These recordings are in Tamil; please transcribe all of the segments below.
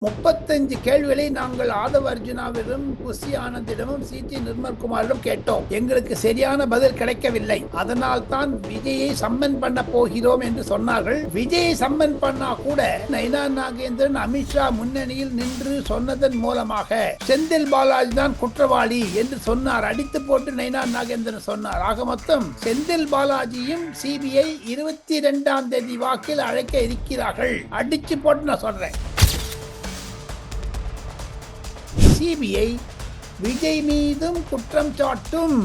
35 கேள்விகளை நாங்கள் ஆதவ அர்ஜுனாவிடம், புஷி ஆனந்திடமும், சிடி நிர்மல்குமாரிடம் கேட்டோம். எங்களுக்கு சரியான பதில் கிடைக்கவில்லை. அதனால் தான் விஜயை சம்மன் பண்ண போகிறோம் என்று சொன்னார்கள். விஜயை சம்மன் பண்ணா கூட நைனா நாகேந்திரன் அமித்ஷா முன்னணியில் நின்று சொன்னதன் மூலமாக செந்தில் பாலாஜி தான் குற்றவாளி என்று சொன்னார். அடித்து போட்டு நைனா நாகேந்திரன் சொன்னார். ஆக மொத்தம் செந்தில் பாலாஜியும் சிபிஐ 22ஆம் தேதி வாக்கில் அழைக்க இருக்கிறார்கள். அடிச்சு போட்டு நான் சொல்றேன். சிபிஐ விஜய் மீதும் குற்றம் சாட்டும்.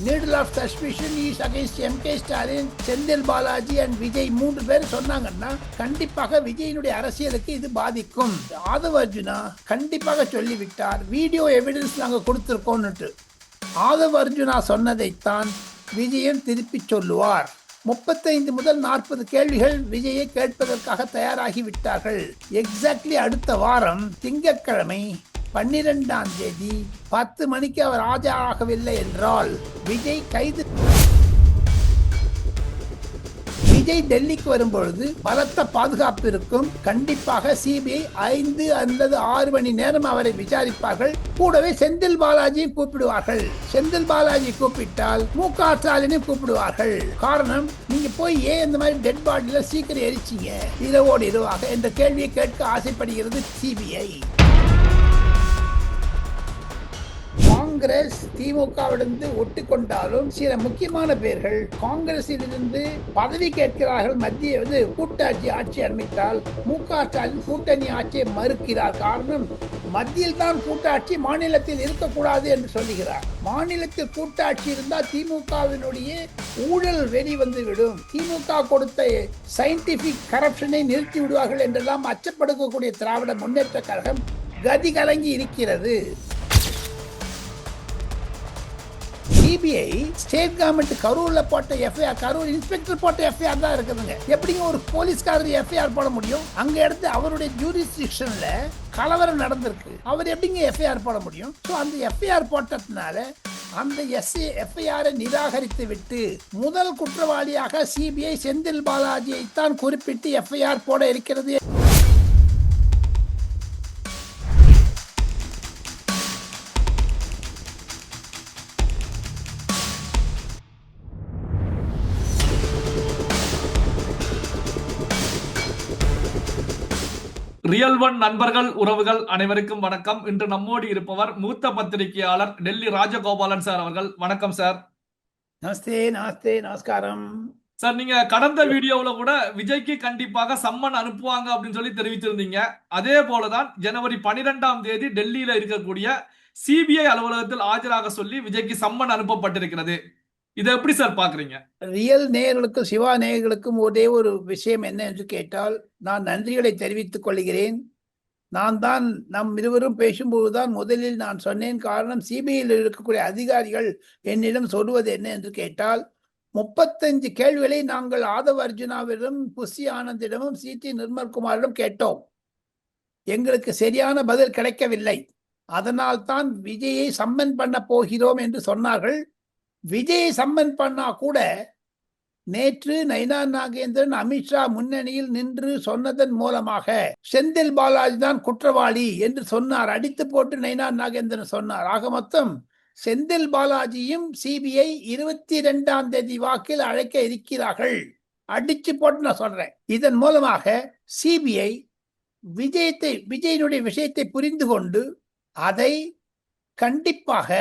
Needle of suspicion is against M K. Stalin, Senthil Balaji and Vijay 3 பேர் சொன்னாங்கன்னா கண்டிப்பாக விஜயினுடைய அரசியலுக்கு இது பாதிக்கும். ஆதவ அர்ஜுனா கண்டிப்பாக சொல்லிவிட்டார், வீடியோ எவிடன்ஸ் நாங்கள் கொடுத்துருக்கோம்னுட்டு. ஆதவ அர்ஜுனா சொன்னதைத்தான் விஜயம் திருப்பி சொல்லுவார். 35 முதல் 40 கேள்விகள் விஜயை கேட்பதற்காக தயாராகி விட்டார்கள். எக்ஸாக்ட்லி அடுத்த வாரம் திங்கட்கிழமை 12ஆம் தேதி 10 மணிக்கு அவர் ஆஜராகவில்லை என்றால் விஜய் டெல்லிக்கு வரும்பொழுது பலத்த பாதுகாப்பு இருக்கும். கண்டிப்பாக சிபிஐ 5 அல்லது 6 மணி நேரம் அவரை விசாரிப்பார்கள். கூடவே செந்தில் பாலாஜியும் கூப்பிடுவார்கள். செந்தில் பாலாஜி கூப்பிட்டால் மு.க. ஸ்டாலினையும் கூப்பிடுவார்கள். காரணம், நீங்க போய் ஏன் இந்த மாதிரி டெட் பாடியில சீக்கிரம் எரிச்சிங்க இரவோடு இரவாக என்ற கேள்வியை கேட்க ஆசைப்படுகிறது சிபிஐ. காங்கிரஸ் திமுகவிலிருந்து ஒட்டுக்கொண்டாலும் சில முக்கியமான பேர்கள் காங்கிரஸில் இருந்து பதவி கேட்கிறார்கள். மத்திய கூட்டாட்சி ஆட்சி அமைத்தால் மு.க. ஸ்டாலின் கூட்டணி ஆட்சியை மறுக்கிறார். காரணம், மத்தியில் தான் கூட்டாட்சி, மாநிலத்தில் இருக்கக்கூடாது என்று சொல்லுகிறார். மாநிலத்தில் கூட்டாட்சி இருந்தால் திமுகவினுடைய ஊழல் வெறி வந்துவிடும், திமுக கொடுத்த சயின்டிபிக் கரப்ஷனை நிறுத்தி விடுவார்கள் என்றெல்லாம் அச்சப்படுத்தக்கூடிய திராவிட முன்னேற்ற கழகம் கதி கலங்கி இருக்கிறது. சிபிஐ ஸ்டேட் கவர்மெண்ட் கரூர்ல போட்ட எஃப்ஐஆர், கரூர் இன்ஸ்பெக்டர் போட்ட எஃப்ஐஆர் தான் இருக்குதுங்க. எப்படிங்க ஒரு போலீஸ்காரர் எஃப்ஐஆர் போட முடியும்? அங்க எடுத்து அவருடைய ஜூரிஸ்டிக்ஷன்ல கலவரம் நடந்திருக்கு, அவர் எப்படிங்க எஃப்ஐஆர் போட முடியும்? ஸோ அந்த எஃப்ஐஆர் போட்டதுனால அந்த எஃப்ஐஆரை நிராகரித்து விட்டு முதல் குற்றவாளியாக சிபிஐ செந்தில் பாலாஜியை தான் குறிப்பிட்டு எஃப்ஐஆர் போட இருக்கிறது. ரியல் ஒன் நண்பர்கள், உறவுகள் அனைவருக்கும் வணக்கம். இன்று நம்மோடு இருப்பவர் மூத்த பத்திரிகையாளர் டெல்லி ராஜகோபாலன் சார் அவர்கள். வணக்கம் சார். நமஸ்தே. நமஸ்தே, நமஸ்காரம் சார். நீங்க கடந்த வீடியோவில் கூட விஜய்க்கு கண்டிப்பாக சம்மன் அனுப்புவாங்க அப்படின்னு சொல்லி தெரிவித்திருந்தீங்க. அதே போலதான் ஜனவரி 12ஆம் தேதி டெல்லியில இருக்கக்கூடிய சிபிஐ அலுவலகத்தில் ஆஜராக சொல்லி விஜய்க்கு சம்மன் அனுப்பப்பட்டிருக்கிறது. இதை எப்படி சார் பாக்குறீங்க? ரியல் நேயர்களுக்கும் சிவா நேயர்களுக்கும் ஒரே ஒரு விஷயம் என்ன என்று கேட்டால், நான் நன்றிகளை தெரிவித்துக் கொள்கிறேன். நம் இருவரும் பேசும்போதுதான் முதலில் நான் சொன்னேன். காரணம், சிபிஐயில் இருக்கக்கூடிய அதிகாரிகள் என்னிடம் சொல்வது என்ன என்று கேட்டால், 35 கேள்விகளை நாங்கள் ஆதவ அர்ஜுனாவிடம், புஷி ஆனந்திடமும், சிடி நிர்மல்குமாரிடம் கேட்டோம். எங்களுக்கு சரியான பதில் கிடைக்கவில்லை. அதனால் தான் விஜயை சம்மன் பண்ண போகிறோம் என்று சொன்னார்கள். விஜயை சம்மன் பண்ணா கூட நேற்று நைனா நாகேந்திரன் அமித்ஷா முன்னணியில் நின்று சொன்னதன் மூலமாக செந்தில் பாலாஜி தான் குற்றவாளி என்று சொன்னார். அடித்து போட்டு நைனா நாகேந்திரன் சொன்னார். ஆக மொத்தம் செந்தில் பாலாஜியும் சிபிஐ 22ஆம் தேதி வாக்கில் அழைக்க இருக்கிறார்கள். அடிச்சு போட்டு நான் சொல்றேன். இதன் மூலமாக சிபிஐ விஜயினுடைய விஷயத்தை புரிந்து கொண்டு அதை கண்டிப்பாக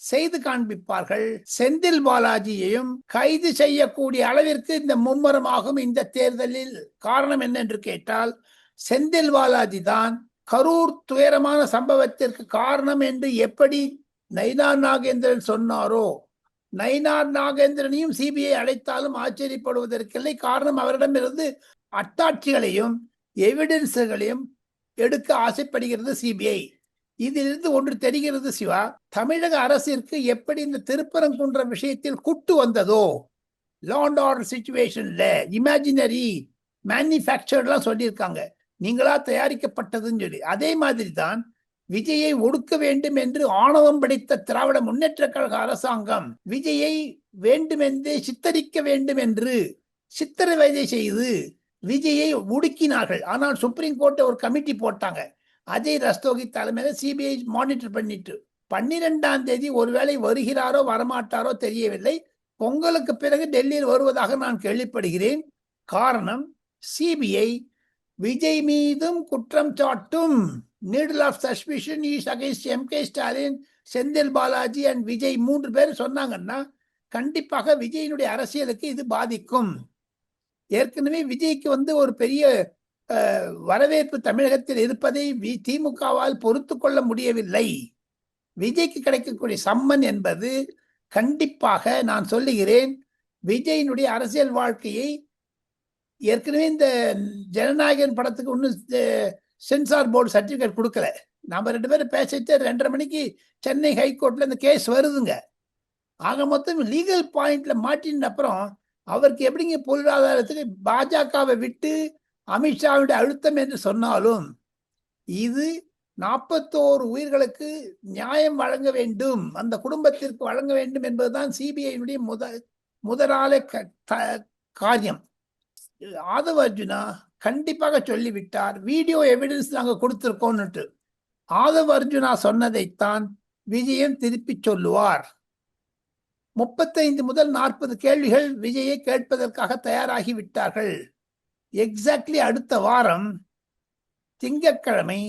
செய்து காண்பிப்பார்கள். செந்தில் பாலாஜியையும் கைது செய்யக்கூடிய அளவிற்கு இந்த மும்முரமாகும் இந்த தேர்தலில். காரணம் என்ன என்று கேட்டால், செந்தில் பாலாஜி தான் கரூர் துயரமான சம்பவத்திற்கு காரணம் என்று எப்படி நைனா நாகேந்திரன் சொன்னாரோ, நைனா நாகேந்திரனையும் சிபிஐ அழைத்தாலும் ஆச்சரியப்படுவதற்கில்லை. காரணம், அவரிடமிருந்து அத்தாட்சிகளையும் எவிடன்ஸுகளையும் எடுக்க ஆசைப்படுகிறது சிபிஐ. இதிலிருந்து ஒன்று தெரிகிறது சிவா, தமிழக அரசிற்கு எப்படி இந்த திருப்பரங்குன்ற விஷயத்தில் குட்டு வந்ததோ, லா அண்ட் ஆர்டர் சிச்சுவேஷன்ல இமேஜினரி மேனுஃபேக்சர்லாம் சொல்லியிருக்காங்க, நீங்களா தயாரிக்கப்பட்டதுன்னு சொல்லி. அதே மாதிரி தான் விஜயை ஒடுக்க வேண்டும் என்று ஆணவம் படைத்த திராவிட முன்னேற்ற கழக அரசாங்கம் விஜயை வேண்டுமென்றே சித்தரிக்க வேண்டும் என்று சித்திரவதை செய்து விஜயை ஒடுக்கினார்கள். ஆனால் சுப்ரீம் கோர்ட் ஒரு கமிட்டி போட்டாங்க. அஜய் ரஸ்தோகி தலைமையில சிபிஐ மானிட்டர் பண்ணிட்டு 12ஆம் தேதி ஒருவேளை வருகிறாரோ வரமாட்டாரோ தெரியவில்லை. பொங்கலுக்கு பிறகு டெல்லியில் வருவதாக நான் கேள்விப்படுகிறேன். காரணம், சிபிஐ விஜய் மீதும் குற்றம் சாட்டும். Needle of suspicion is against M K. Stalin, Senthil Balaji and Vijay 3 பேர் சொன்னாங்கன்னா கண்டிப்பாக விஜயினுடைய அரசியலுக்கு இது பாதிக்கும். ஏற்கனவே விஜய்க்கு ஒரு பெரிய வரவேற்பு தமிழகத்தில் இருப்பதை திமுகவால் பொறுத்து கொள்ள முடியவில்லை. விஜய்க்கு கிடைக்கக்கூடிய சம்மன் என்பது கண்டிப்பாக, நான் சொல்லுகிறேன், விஜயினுடைய அரசியல் வாழ்க்கையை ஏற்கனவே இந்த ஜனநாயகன் படத்துக்கு ஒன்றும் சென்சார் போர்டு சர்டிபிகேட் கொடுக்கல. நம்ம 2 பேரும் பேசிட்டு 2:30 மணிக்கு சென்னை ஹைகோர்ட்ல இந்த கேஸ் வருதுங்க. ஆக மொத்தம் லீகல் பாயிண்ட்ல மாட்டின அப்புறம் அவருக்கு எப்படிங்க பொருளாதாரத்துக்கு பாஜகவை விட்டு அமித்ஷாவுடைய அழுத்தம் என்று சொன்னாலும் இது 41 உயிர்களுக்கு நியாயம் வழங்க வேண்டும், அந்த குடும்பத்திற்கு வழங்க வேண்டும் என்பதுதான் சிபிஐனுடைய முதலாள காரியம். ஆதவ அர்ஜுனா கண்டிப்பாக சொல்லிவிட்டார், வீடியோ எவிடன்ஸ் நாங்க கொடுத்திருக்கோம்னுட்டு. ஆதவ அர்ஜுனா சொன்னதைத்தான் விஜயம் திருப்பி சொல்லுவார். 35 முதல் 40 கேள்விகள் விஜயை கேட்பதற்காக தயாராகி விட்டார்கள். எக்ஸாக்ட்லி அடுத்த வாரம் திங்கட்கிழமை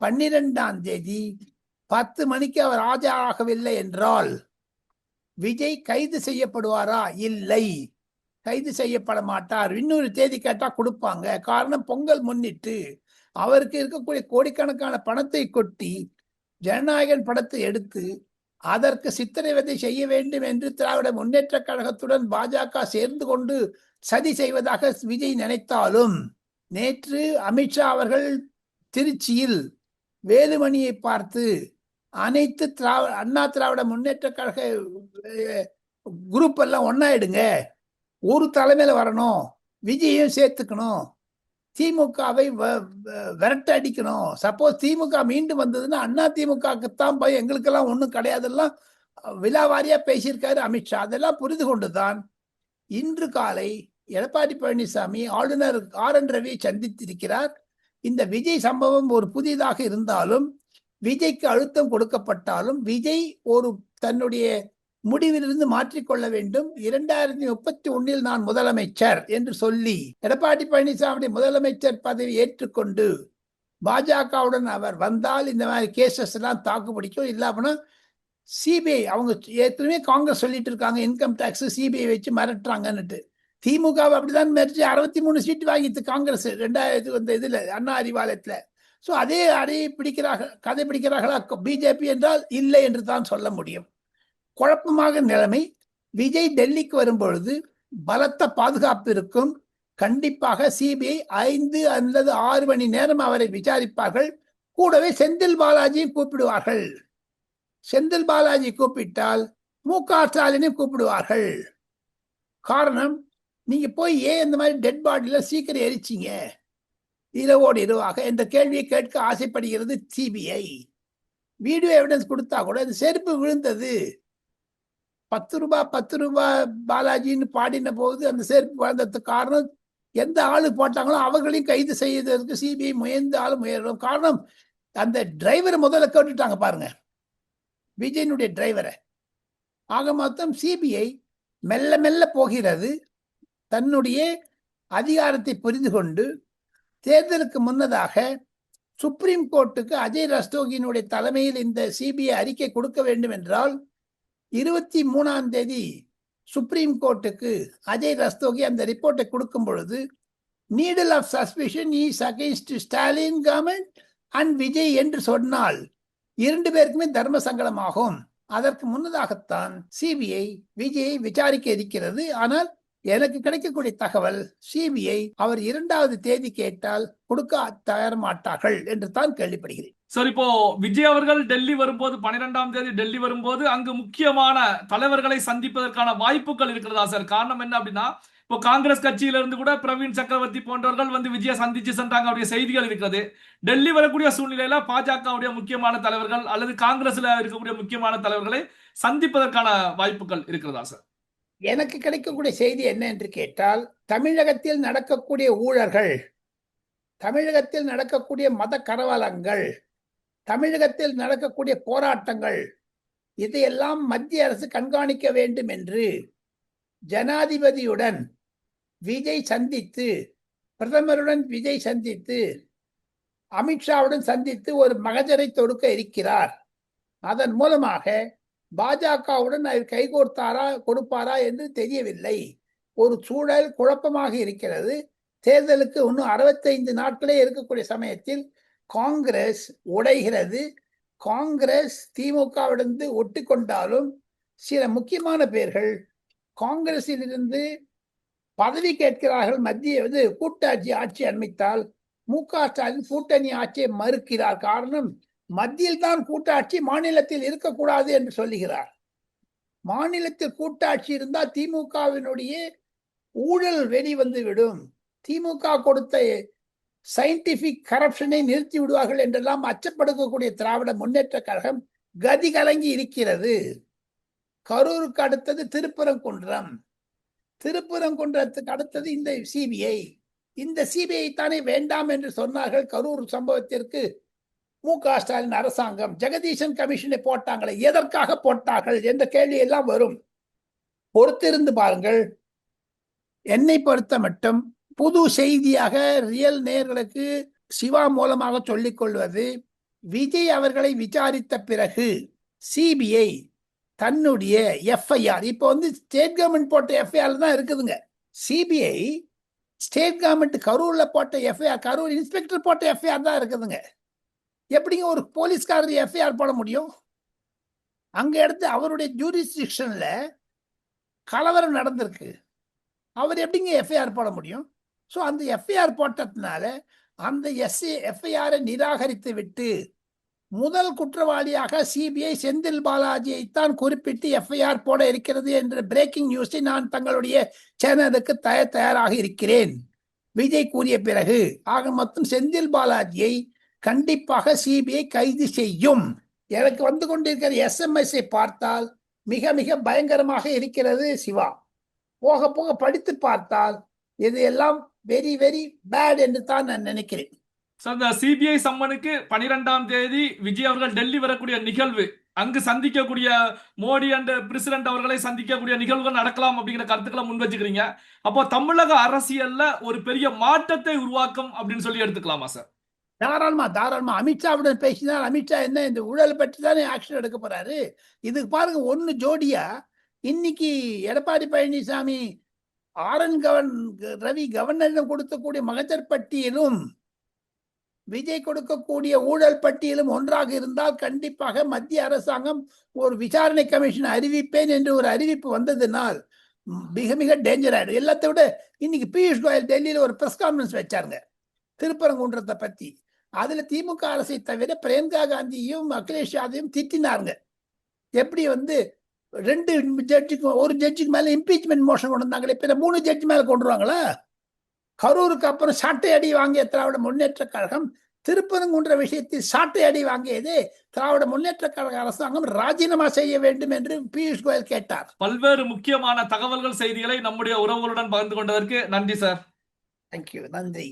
12ஆம் தேதி 10 மணிக்கு அவர் ஆஜராகவில்லை என்றால் விஜய் கைது செய்யப்படுவாரா? இல்லை, கைது செய்யப்பட மாட்டார். இன்னொரு தேதி கேட்டா கொடுப்பாங்க. காரணம், பொங்கல் முன்னிட்டு அவருக்கு இருக்கக்கூடிய கோடிக்கணக்கான பணத்தை கொட்டி ஜனநாயகன் படத்தை எடுத்து அதற்கு சித்திரவதை செய்ய வேண்டும் என்று திராவிட முன்னேற்ற கழகத்துடன் பாஜக சேர்ந்து கொண்டு சதி செய்வதாக விஜய் நினைத்தாலும், நேற்று அமித்ஷா அவர்கள் திருச்சியில் வேலுமணியை பார்த்து அனைத்து அண்ணா திராவிட முன்னேற்ற கழக குரூப் எல்லாம் ஒன்னாயிடுங்க, ஒரு தலைமையில வரணும், விஜயையும் சேர்த்துக்கணும், திமுகவை விரட்ட அடிக்கணும், சப்போஸ் திமுக மீண்டும் வந்ததுன்னா அண்ணா திமுகக்குத்தான் போய் எங்களுக்கெல்லாம் ஒன்றும் கிடையாதெல்லாம் விலாவாரியா பேசியிருக்காரு அமித்ஷா. அதெல்லாம் புரிந்து கொண்டுதான் இன்று காலை எடப்பாடி பழனிசாமி ஆளுநர் ஆர்.என். ரவியை சந்தித்திருக்கிறார். இந்த விஜய் சம்பவம் ஒரு புதிதாக இருந்தாலும், விஜய்க்கு அழுத்தம் கொடுக்கப்பட்டாலும், விஜய் ஒரு தன்னுடைய முடிவிலிருந்து மாற்றிக்கொள்ள வேண்டும். 2031 நான் முதலமைச்சர் என்று சொல்லி எடப்பாடி பழனிசாமி முதலமைச்சர் பதவி ஏற்றுக்கொண்டு பாஜகவுடன் அவர் வந்தால் இந்த மாதிரி கேசஸ் எல்லாம் தாக்கு பிடிக்கும். இல்லாமனா சிபிஐ, அவங்க ஏற்கனவே காங்கிரஸ் சொல்லிட்டு இருக்காங்க இன்கம் டேக்ஸ் சிபிஐ வச்சு மிரட்டுறாங்கன்னுட்டு. திமுக அப்படிதான் மிரட்டி 63 சீட்டு வாங்கிட்டு காங்கிரஸ் 2000 இதுல அண்ணா அறிவாலயத்துல. சோ அதே கதை பிடிக்கிறார்களா பிஜேபி என்றால் இல்லை என்று தான் சொல்ல முடியும். குழப்பமாக நிலைமை. விஜய் டெல்லிக்கு வரும்பொழுது பலத்த பாதுகாப்பு இருக்கும். கண்டிப்பாக சிபிஐ 5 அல்லது 6 மணி நேரம் அவரை விசாரிப்பார்கள். கூடவே செந்தில் பாலாஜியும் கூப்பிடுவார்கள். செந்தில் பாலாஜி கூப்பிட்டால் மு.க. ஸ்டாலினையும் கூப்பிடுவார்கள். காரணம், நீங்க போய் ஏன் இந்த மாதிரி டெட் பாடியில சீக்கிரம் எரிச்சிங்க இரவோடு இரவாக என்ற கேள்வியை கேட்க ஆசைப்படுகிறது சிபிஐ. வீடியோ எவிடன்ஸ் கொடுத்தா கூட அது செருப்பு விழுந்தது, 10 ரூபாய் பாலாஜின்னு பாடின போது அந்த செருப்பு விழுந்ததுக்கு காரணம், எந்த ஆளு போட்டாங்களோ அவர்களையும் கைது செய்வதற்கு சிபிஐ முயன்றாலும் முயலும். காரணம், அந்த டிரைவரை முதல்ல கேட்டுட்டாங்க பாருங்க, விஜயனுடைய டிரைவரை. ஆக மொத்தம் சிபிஐ மெல்ல மெல்ல போகிறது. தன்னுடைய அதிகாரத்தை புரிந்து கொண்டு தேர்தலுக்கு முன்னதாக சுப்ரீம் கோர்ட்டுக்கு அஜய் ரஸ்தோகியினுடைய தலைமையில் இந்த சிபிஐ அறிக்கை கொடுக்க வேண்டும் என்றால் 23ஆம் தேதி சுப்ரீம் கோர்ட்டுக்கு அஜய் ரஸ்தோகி அந்த ரிப்போர்ட்டை கொடுக்கும் பொழுது needle of suspicion is against Stalin government and Vijay என்று சொன்னால் 2 பேருக்குமே தர்ம சங்கடமாகும். அதற்கு முன்னதாகத்தான் சிபிஐ விஜயை விசாரிக்க இருக்கிறது. ஆனால் எனக்கு கிடைக்கக்கூடிய தகவல், சிபிஐ அவர் 2வது தேதி கேட்டால் கொடுக்க தயார மாட்டார்கள் என்று தான் கேள்விப்படுகிறேன். சார், இப்போ விஜய் அவர்கள் டெல்லி வரும்போது 12ஆம் தேதி டெல்லி வரும்போது அங்கு முக்கியமான தலைவர்களை சந்திப்பதற்கான வாய்ப்புகள் இருக்கிறதா சார்? காரணம் என்ன அப்படின்னா, இப்போ காங்கிரஸ் கட்சியில இருந்து கூட பிரவீன் சக்கரவர்த்தி போன்றவர்கள் வந்து விஜய சந்திச்சு சென்றாங்க அப்படிய செய்திகள் இருக்கிறது. டெல்லி வரக்கூடிய சூழ்நிலையில பாஜகவுடைய முக்கியமான தலைவர்கள் அல்லது காங்கிரஸ்ல இருக்கக்கூடிய முக்கியமான தலைவர்களை சந்திப்பதற்கான வாய்ப்புகள் இருக்கிறதா சார்? எனக்கு கிடைக்கக்கூடிய செய்தி என்ன என்று கேட்டால், தமிழகத்தில் நடக்கக்கூடிய ஊழல்கள் தமிழகத்தில் நடக்கக்கூடிய மத கலவரங்கள், தமிழகத்தில் நடக்கக்கூடிய போராட்டங்கள், இதையெல்லாம் மத்திய அரசு கண்காணிக்க வேண்டும் என்று ஜனாதிபதியுடன் விஜய் சந்தித்து, பிரதமருடன் விஜய் சந்தித்து, அமித்ஷாவுடன் சந்தித்து ஒரு மகஜரை தொடுக்க இருக்கிறார். அதன் மூலமாக பாஜகவுடன் அவர் கைகோர்த்தாரா கொடுப்பாரா என்று தெரியவில்லை. ஒரு சூழல் குழப்பமாக இருக்கிறது. தேர்தலுக்கு இன்னும் 65 நாட்களே இருக்கக்கூடிய சமயத்தில் காங்கிரஸ் உடைகிறது. காங்கிரஸ் திமுகவிலிருந்து ஒட்டி கொண்டாலும் சில முக்கியமான பேர்கள் காங்கிரஸில் இருந்து பதவி கேட்கிறார்கள். மத்திய கூட்டாட்சி ஆட்சி அமைத்தால் மு.க. ஸ்டாலின் கூட்டணி ஆட்சியை மறுக்கிறார். காரணம், மத்தியில் தான் கூட்டாட்சி, மாநிலத்தில் இருக்கக்கூடாது என்று சொல்லுகிறார். மாநிலத்தில் கூட்டாட்சி இருந்தால் திமுகவினுடைய ஊழல் வெளிவந்து விடும், திமுக கொடுத்த சயின்டிபிக் கரப்ஷனை நிறுத்தி விடுவார்கள் என்றெல்லாம் அச்சப்படுத்தக்கூடிய திராவிட முன்னேற்ற கழகம் கதி கலங்கி இருக்கிறது. கரூருக்கு அடுத்தது திருப்பரங்குன்றம், திருப்பரங்குன்றத்துக்கு அடுத்தது இந்த சிபிஐ. இந்த சிபிஐ தானே வேண்டாம் என்று சொன்னார்கள். கரூர் சம்பவத்திற்கு மு.க. ஸ்டாலின் அரசாங்கம் ஜெகதீசன் கமிஷனை போட்டாங்களே, எதற்காக போட்டார்கள் என்ற கேள்வி எல்லாம் வரும். பொறுத்திருந்து பாருங்கள். என்னை பொறுத்த மட்டும் புது செய்தியாக ரியல் நேயர்களுக்கு சிவா மூலமாக சொல்லிக் கொள்வது, விஜய் அவர்களை விசாரித்த பிறகு சிபிஐ தன்னுடைய எஃப்ஐஆர், இப்போ ஸ்டேட் கவர்மெண்ட் போட்ட எஃப்ஐஆர் தான் இருக்குதுங்க. சிபிஐ ஸ்டேட் கவர்மெண்ட் கரூர்ல போட்ட எஃப்ஐஆர், கரூர் இன்ஸ்பெக்டர் போட்ட எஃப்ஐஆர் தான் இருக்குதுங்க. எப்படிங்க ஒரு போலீஸ்காரர் எஃப்ஐஆர் போட முடியும்? அங்க எடுத்து அவருடைய ஜூரிஸ்டிக்ஷன்ல கலவரம் நடந்திருக்கு, அவர் எப்படிங்க எஃப்ஐஆர் போட முடியும்? ஸோ அந்த எஃப்ஐஆர் போட்டதுனால அந்த எஃப்ஐஆரை நிராகரித்து விட்டு முதல் குற்றவாளியாக சிபிஐ செந்தில் பாலாஜியை தான் குறிப்பிட்டு எஃப்ஐஆர் போட இருக்கிறது என்ற பிரேக்கிங் நியூஸை நான் தங்களுடைய சேனலுக்கு தயாராக இருக்கிறேன். விஜய் கூறிய பிறகு ஆக மொத்தம் செந்தில் பாலாஜியை கண்டிப்பாக சிபிஐ கைது செய்யும். எனக்கு வந்து கொண்டிருக்கிற எஸ்எம்எஸ்ஐ பார்த்தால் மிக மிக பயங்கரமாக இருக்கிறது சிவா. போக போக படித்து பார்த்தால் இது எல்லாம் வெரி வெரி பேட் என்று தான் நான் நினைக்கிறேன். இந்த சிபிஐ சம்மனுக்கு 12ஆம் தேதி விஜய் அவர்கள் டெல்லி வரக்கூடிய நிகழ்வு, அங்கு சந்திக்கக்கூடிய மோடி அண்ட் பிரசிடென்ட் அவர்களை சந்திக்கக்கூடிய நிகழ்வுகள் நடக்கலாம் அப்படிங்கிற கருத்துக்களை முன் வச்சுக்கிறீங்க. அப்போ தமிழக அரசியல்ல ஒரு பெரிய மாற்றத்தை உருவாக்கும் அப்படின்னு சொல்லி எடுத்துக்கலாமா சார்? தாராளமா தாராளமா. அமித்ஷாவுடன் பேசினால் அமித்ஷா என்ன இந்த ஊழல் பற்றி தானே ஆக்ஷன் எடுக்க போறாரு. இதுக்கு பாருங்க, ஒன்னு ஜோடியா இன்னைக்கு எடப்பாடி பழனிசாமி ரவி கவர்னரிடம் கொடுக்கக்கூடிய மகஜர் பட்டியலும் விஜய் கொடுக்கக்கூடிய ஊழல் பட்டியலும் ஒன்றாக இருந்தால் கண்டிப்பாக மத்திய அரசாங்கம் ஒரு விசாரணை கமிஷன் அறிவிப்பேன் என்று ஒரு அறிவிப்பு வந்ததுனால் மிக மிக டேஞ்சர் ஆயிடும். எல்லாத்தை விட இன்னைக்கு பியூஷ் கோயல் டெல்லியில ஒரு பிரஸ் கான்ஃபரன்ஸ் வச்சாருங்க திருப்பரங்குன்றத்தை பத்தி. அதுல திமுக அரசை தவிர பிரியங்கா காந்தியும் அகிலேஷ் யாதவையும் திட்டினாருங்க. எப்படி 2 ஜட்ஜுக்கு ஒரு ஜட்ஜுக்கு மேல இம்பீச்மெண்ட் மோஷன் கொண்டு வந்தாங்களே, இப்ப 3 ஜட்ஜு மேல கொண்டு வருவாங்களா? கரூருக்கு அப்புறம் சாட்டை அடி வாங்கிய திராவிட முன்னேற்ற கழகம் திருப்பரங்குன்ற விஷயத்தில் சாட்டை அடி வாங்கியது திராவிட முன்னேற்ற கழக அரசாங்கம் ராஜினாமா செய்ய வேண்டும் என்று பியூஷ் கோயல் கேட்டார். பல்வேறு முக்கியமான தகவல்கள், செய்திகளை நம்முடைய உறவுகளுடன் பகிர்ந்து கொண்டதற்கு நன்றி சார். தேங்க்யூ, நன்றி.